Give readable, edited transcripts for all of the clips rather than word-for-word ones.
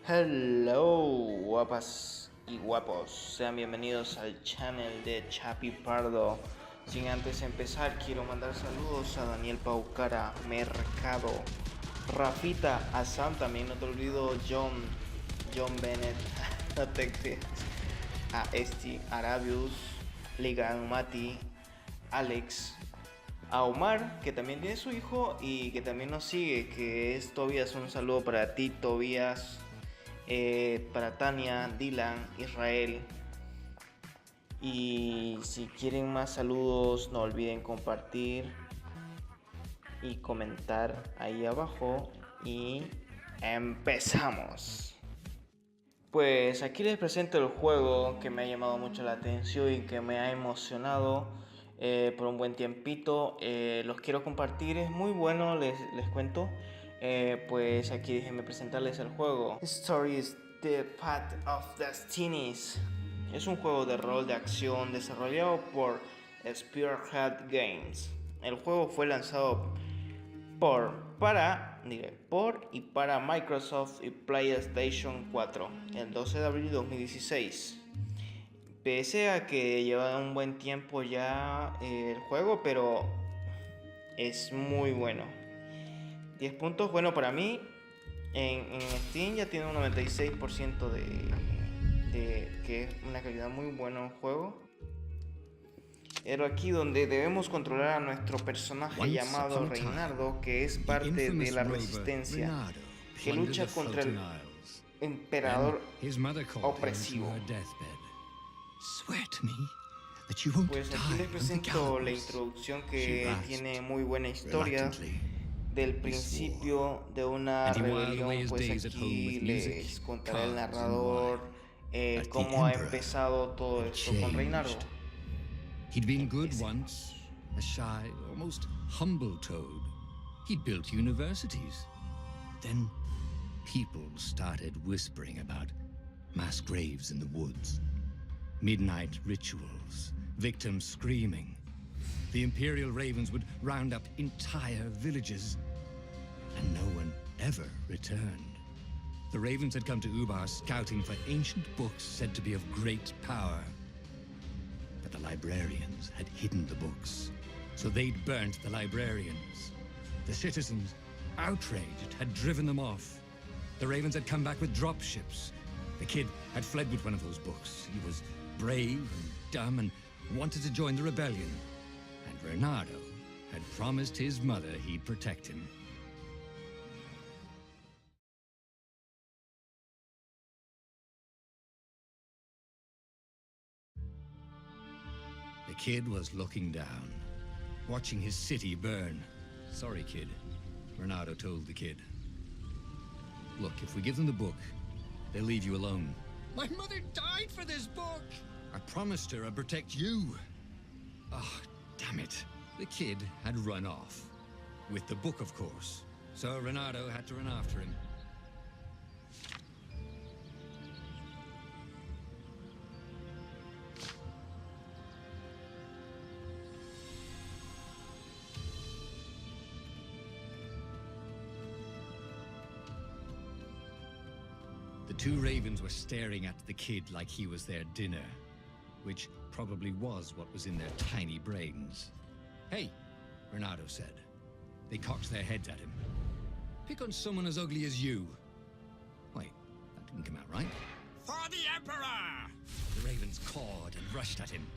Hello, guapas y guapos, sean bienvenidos al channel de Chapi Pardo. Sin antes empezar, quiero mandar saludos a Daniel Paucara, Mercado, Rafita, a Sam, también no te olvido, John Bennett, no te creas, a Este, Arabius, Ligan Mati, Alex, a Omar, que también tiene su hijo y que también nos sigue, que es Tobías. Un saludo para ti, Tobías. Para Tania, Dylan, Israel. Y si quieren más saludos, no olviden compartir y comentar ahí abajo. Y empezamos. Pues aquí les presento el juego que me ha llamado mucho la atención y que me ha emocionado por un buen tiempito. Los quiero compartir, es muy bueno, les cuento. Pues aquí déjenme presentarles el juego. Story is the Path of Destinies. Es un juego de rol de acción desarrollado por Spearhead Games. El juego fue lanzado por y para Microsoft y PlayStation 4 el 12 de abril de 2016. Pese a que lleva un buen tiempo ya el juego, pero es muy bueno. 10 puntos, bueno para mí. En Steam ya tiene un 96% de que es una calidad muy buena el juego. Pero aquí donde debemos controlar a nuestro personaje llamado Reinardo, que es parte de la resistencia, que lucha contra el emperador opresivo. Pues aquí les presento la introducción, que tiene muy buena historia. Del principio de una rebelión, pues aquí les contará el narrador cómo ha empezado todo esto con Reinardo. He'd been good once, a shy, almost humble toad. He'd built universities. Then people started whispering about mass graves in the woods, midnight rituals, victims screaming. The Imperial Ravens would round up entire villages, and no one ever returned. The Ravens had come to Ubar scouting for ancient books said to be of great power. But the librarians had hidden the books, so they'd burnt the librarians. The citizens, outraged, had driven them off. The Ravens had come back with dropships. The kid had fled with one of those books. He was brave and dumb and wanted to join the rebellion. And Reynardo had promised his mother he'd protect him. The kid was looking down, watching his city burn. Sorry, kid, Reynardo told the kid. Look, if we give them the book, they'll leave you alone. My mother died for this book! I promised her I'd protect you. Oh, damn it. The kid had run off. With the book, of course. So Reynardo had to run after him. The two ravens were staring at the kid like he was their dinner, which probably was what was in their tiny brains. Hey, Reynardo said. They cocked their heads at him. Pick on someone as ugly as you. Wait, that didn't come out right. For the Emperor! The ravens cawed and rushed at him.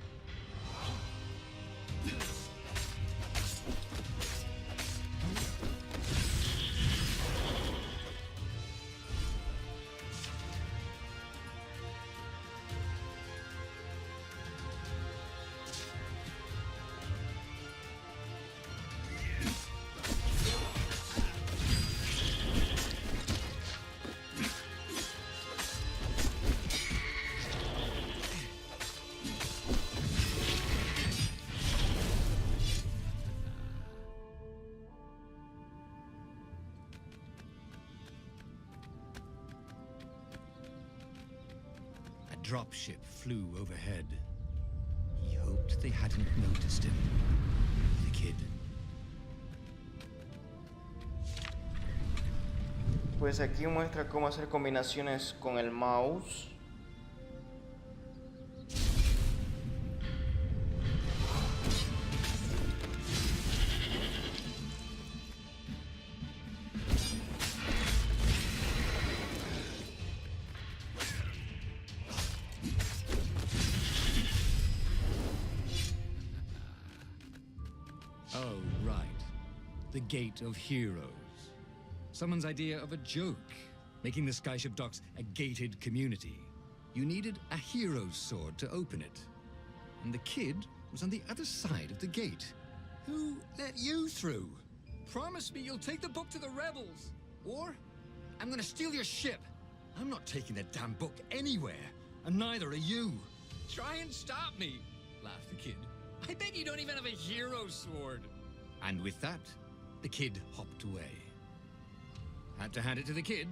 dropship flew overhead. He hoped if they hadn't noticed him. The kid. Pues aquí muestra cómo hacer combinaciones con el mouse. Oh, right. The Gate of Heroes. Someone's idea of a joke, making the Skyship Docks a gated community. You needed a hero's sword to open it. And the kid was on the other side of the gate. Who let you through? Promise me you'll take the book to the rebels. Or I'm gonna steal your ship. I'm not taking that damn book anywhere. And neither are you. Try and stop me, laughed the kid. I bet you don't even have a hero's sword. And with that, the kid hopped away. Had to hand it to the kid.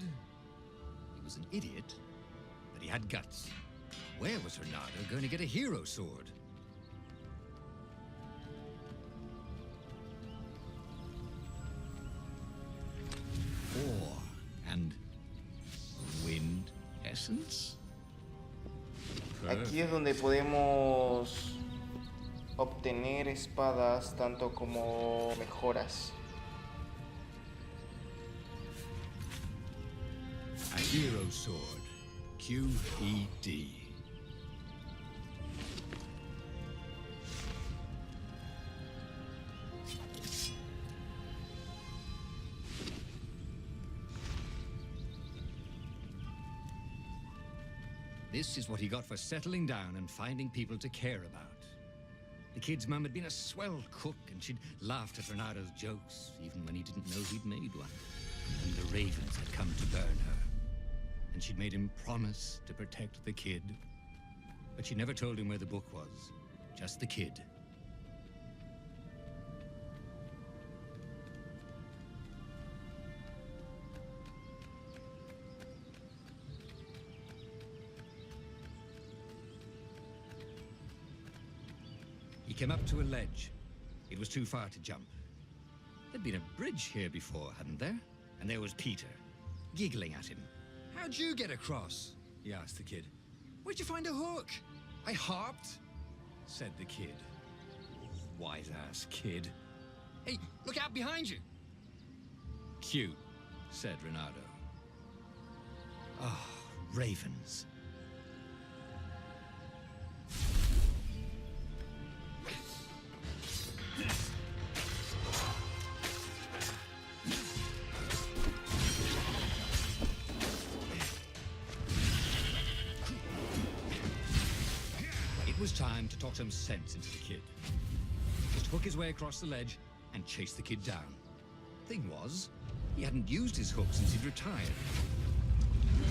He was an idiot, but he had guts. Where was Renato going to get a hero sword? Ore and wind essence? Aquí es donde podemos obtener espadas tanto como mejoras. A hero sword. QED. This is what he got for settling down and finding people to care about. The kid's mum had been a swell cook, and she'd laughed at Renato's jokes, even when he didn't know he'd made one. And the ravens had come to burn her. And she'd made him promise to protect the kid. But she never told him where the book was. Just the kid. He came up to a ledge. It was too far to jump. There'd been a bridge here before, hadn't there? And there was Peter, giggling at him. How'd you get across? He asked the kid. Where'd you find a hook? I hopped, said the kid. Wise-ass kid. Hey, look out behind you. Cute, said Renato. Ah, ravens. It was time to talk some sense into the kid. Just hook his way across the ledge and chase the kid down. Thing was, he hadn't used his hook since he'd retired.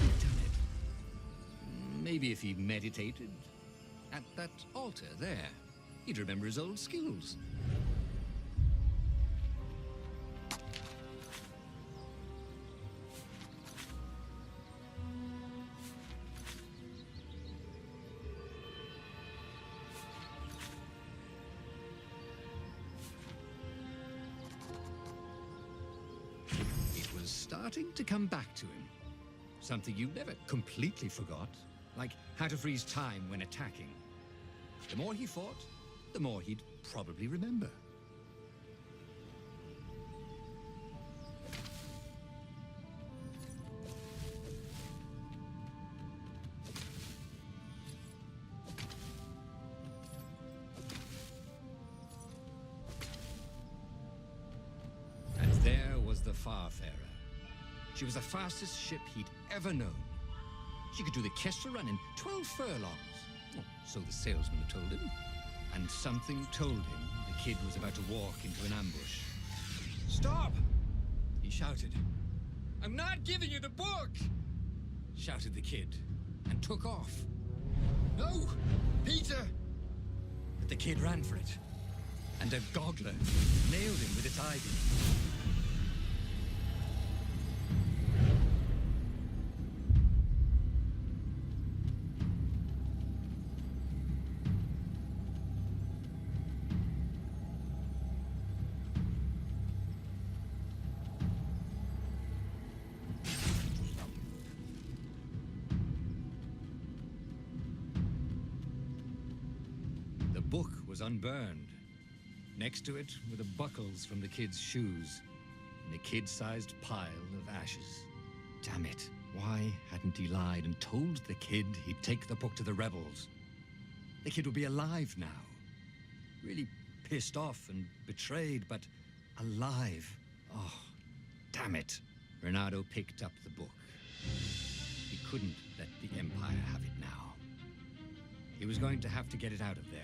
He'd done it. Maybe if he meditated at that altar there, he'd remember his old skills. Starting to come back to him. Something you never completely forgot, like how to freeze time when attacking. The more he fought, the more he'd probably remember. And there was the Farfarer. She was the fastest ship he'd ever known. She could do the Kestra run in 12 furlongs. Oh, so the salesman had told him. And something told him the kid was about to walk into an ambush. Stop! He shouted. I'm not giving you the book! Shouted the kid, and took off. No! Peter! But the kid ran for it. And a goggler nailed him with its ivy. book was unburned. Next to it were the buckles from the kid's shoes, and a kid-sized pile of ashes. Damn it. Why hadn't he lied and told the kid he'd take the book to the rebels? The kid would be alive now. Really pissed off and betrayed, but alive. Oh, damn it. Renato picked up the book. He couldn't let the Empire have it now. He was going to have to get it out of there.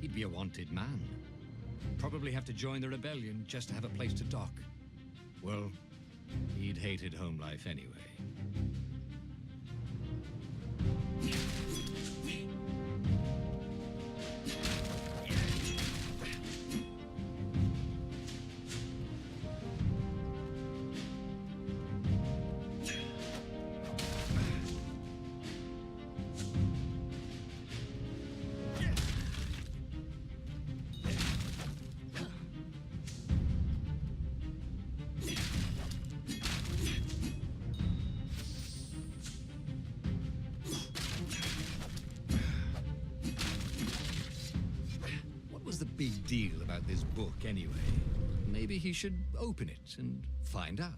He'd be a wanted man. Probably have to join the rebellion just to have a place to dock. Well, he'd hated home life anyway. Big deal about this book anyway. Maybe he should open it and find out.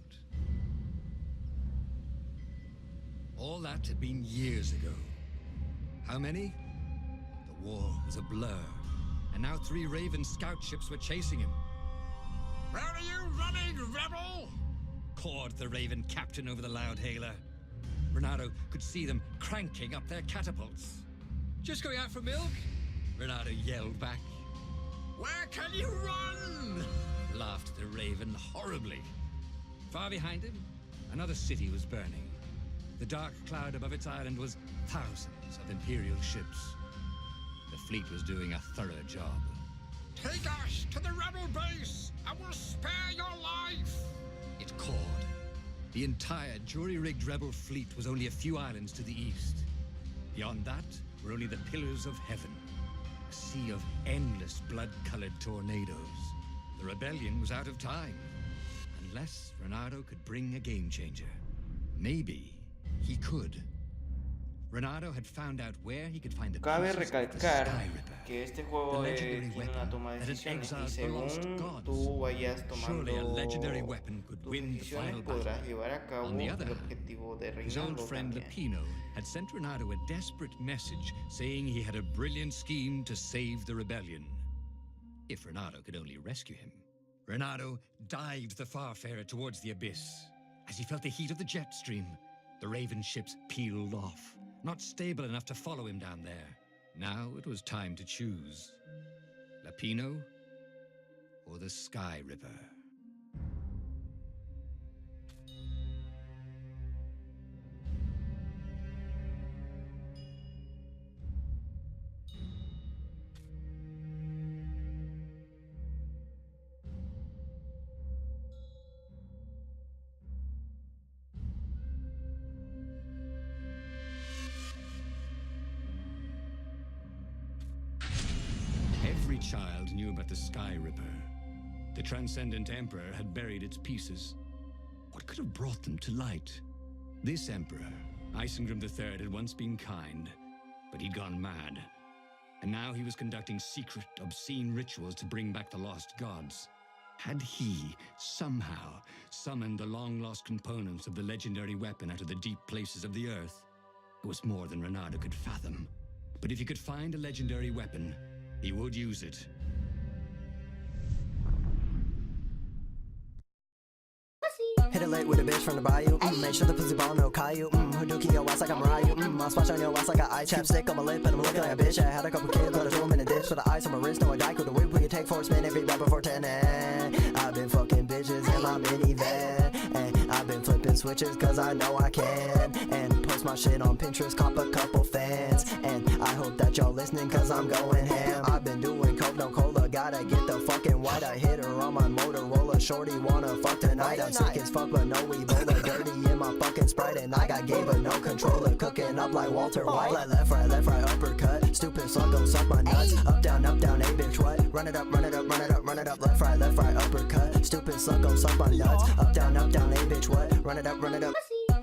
All that had been years ago. How many? The war was a blur, and now 3 Raven scout ships were chasing him. Where are you running, rebel? Cawed the Raven captain over the loud hailer. Renato could see them cranking up their catapults. Just going out for milk? Renato yelled back. Where can you run? Laughed the Raven horribly. Far behind him, another city was burning. The dark cloud above its island was thousands of Imperial ships. The fleet was doing a thorough job. Take us to the rebel base! I will spare your life! It cawed. The entire jury-rigged rebel fleet was only a few islands to the east. Beyond that were only the pillars of heaven. A sea of endless blood-colored tornadoes. The rebellion was out of time. Unless Renato could bring a game-changer. Maybe he could. Renato had found out where he could find the Cabe pieces of the recalcar Sky Ripper, que este juego the legendary tiene una weapon toma de that had decisiones y exiled the lost según gods. tú vayas Surely a legendary tomando weapon could tus win the decisiones final battle. podrás llevar a cabo On the el other hand, objetivo de his old reinarlo friend también. Lapino had sent Renato a desperate message saying he had a brilliant scheme to save the rebellion. If Renato could only rescue him. Renato dived the Farfarer towards the abyss. As he felt the heat of the jet stream, the Raven ships peeled off, not stable enough to follow him down there. Now it was time to choose. Lapino or the Sky Ripper? Every child knew about the Sky Ripper. The Transcendent Emperor had buried its pieces. What could have brought them to light? This Emperor, Isengrim III, had once been kind, but he'd gone mad. And now he was conducting secret, obscene rituals to bring back the lost gods. Had he, somehow, summoned the long-lost components of the legendary weapon out of the deep places of the earth? It was more than Renato could fathom. But if he could find a legendary weapon, he would use it. Hit it late with a bitch from the bayou. Make sure the pussy ball no Caillou. Hadouken your ass like I'm Ryu. I'll splash on your ass like an eye chapstick on my lip, and I'm looking like a bitch. I had a couple kids, but I threw them in a ditch. For the ice on my wrist, no a dyke with a whip. We can take 4 spin every rap before 10. I've been fucking bitches in my minivan, and I've been flipping switches cause I know I can. And post my shit on Pinterest, cop a couple fans. And I hope that y'all listening cause I'm going ham. I've been doing coke, no cola, gotta get the fucking white. I hit her on my Motorola, shorty wanna fuck tonight. I'm sick as fuck but no Ebola, dirty in my fucking Sprite. And I got game but no controller, cooking up like Walter White. Like left, right, uppercut, stupid slug gon' suck my nuts. Up, down, a bitch, what? Run it up, run it up, run it up, run it up. Left, right, uppercut, stupid slug gon' suck my nuts. Up, down, a bitch, what? Run it up, run it up.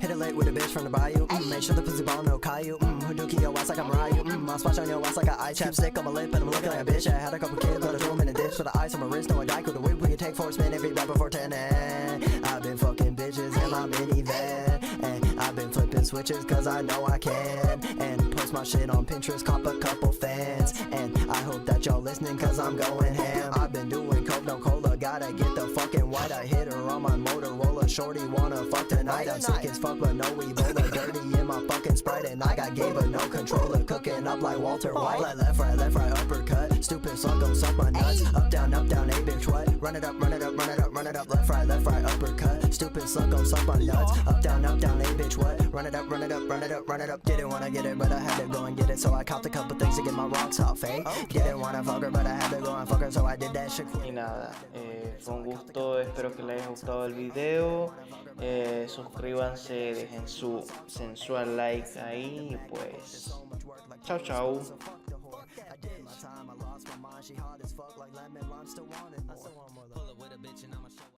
Hit it late with a bitch from the bayou. Make sure the pussy ball no Caillou. Hadouken your ass like I'm Ryu. I'll splash on your ass like an eye chapstick on my lip, and I'm looking like a bitch. I had a couple kids, but I threw them in a dish with the ice on my wrist. No, I died with a whip. We can take 4 spin every rap before 10. And I've been fucking bitches in my minivan, and I've been flipping switches cause I know I can. And post my shit on Pinterest, cop a couple fans. And I hope that y'all listening cause I'm going ham. I've been doing coke, no cola, gotta get the fucking white. I hit her on my Motorola, shorty wanna fuck tonight. I'm sick as fuck but no Ebola, dirty in my fucking Sprite. And I got game but no controller, cooking up like Walter White. Like left, right, uppercut, stupid suck, gon' suck my nuts. Up, down, a bitch, what? Run it up, run it up, run it up, run it up. Left, right, uppercut, stupid suck, gon' suck my nuts. Up, down, a bitch, what? Run it up, run it up, run it up, run it up. Didn't wanna get it but I had to go and get it, so I copped a couple things to get my rocks off, eh? Didn't wanna fuck her but I had to go and fuck her, so I did that shit. Y nada, fue un gusto, espero que les haya gustado el video. Suscríbanse, dejen su sensual like ahí y pues chao chao. I did my time, I lost my mind, she hard as fuck like lemon, I'm still wanting more.